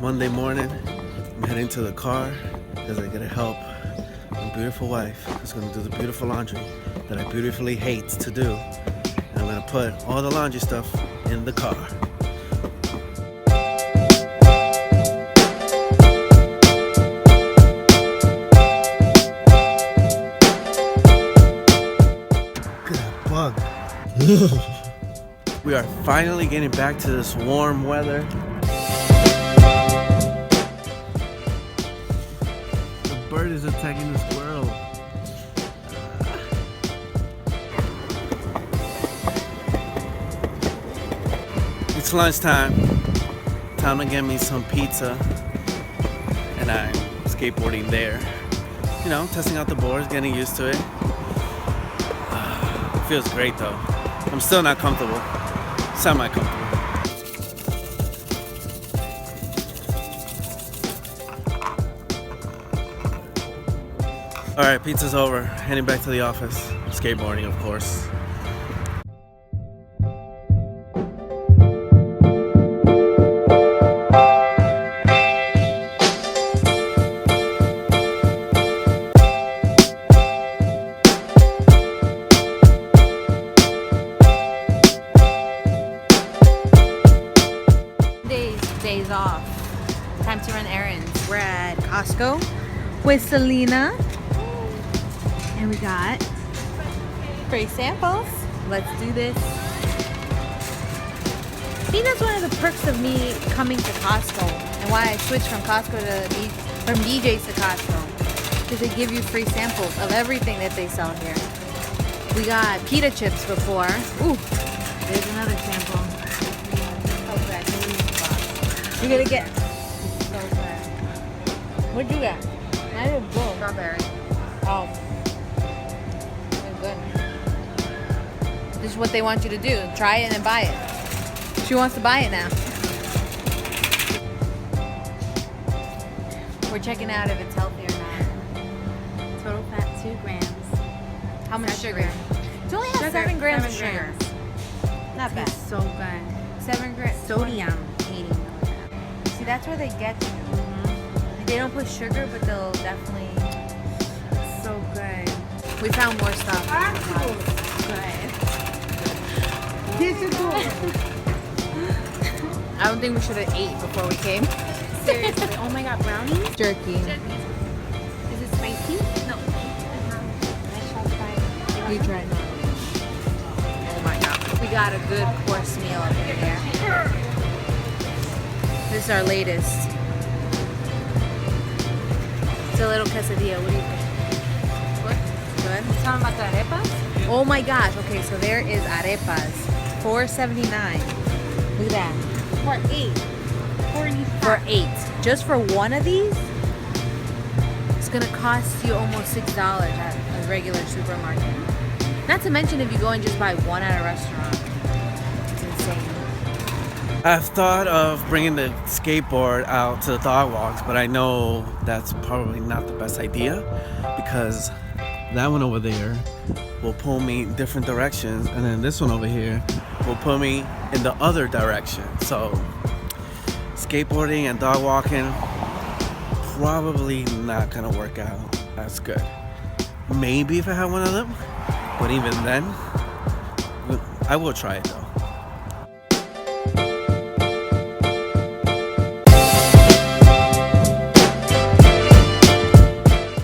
Monday morning. I'm heading to the car because I gotta help my beautiful wife who's gonna do the beautiful laundry that I beautifully hate to do. And I'm gonna put all the laundry stuff in the car. Look at that bug. We are finally getting back to this warm weather. The bird is attacking the squirrel. It's lunchtime. Time to get me some pizza. And I'm skateboarding there. You know, testing out the boards, getting used to it. It feels great though. I'm still not comfortable. Semi-comfortable. Alright, pizza's over. Heading back to the office. Skateboarding, of course. Days off. Time to run errands. We're at Costco with Selena. And we got free samples. Let's do this. I think that's one of the perks of me coming to Costco and why I switched from BJ's to Costco. Because they give you free samples of everything that they sell here. We got pita chips before. Ooh, there's another sample. You're gonna get so good. What'd you get? I did both. Strawberry. Oh. They're good. This is what they want you to do. Try it and then buy it. She wants to buy it now. We're checking out if it's healthy or not. Total fat 2 grams. How much sugar? It only has 7 grams of sugar. Not bad. Tastes so good. 7 grams. Sodium 80 milligrams. See, that's where they get you. They don't put sugar, but they'll definitely. It's so good. We found more stuff. I don't think we should have ate before we came. Seriously. Oh my god, brownies? Jerky. Is it spicy? No. We tried. Oh my god. We got a good course meal up in here. This is our latest. It's a little quesadilla. What do you think? Good? Good? Talking about the arepas? Oh my gosh. Okay, so there is arepas. $4.79. Look at that. For 8. 45. For 8. Just for one of these, it's gonna cost you almost $6 at a regular supermarket. Not to mention if you go and just buy one at a restaurant. It's insane. I've thought of bringing the skateboard out to the dog walks, but I know that's probably not the best idea because that one over there will pull me in different directions, and then this one over here will pull me in the other direction. So skateboarding and dog walking probably not gonna work out as good. Maybe if I had one of them, but even then, I will try it though.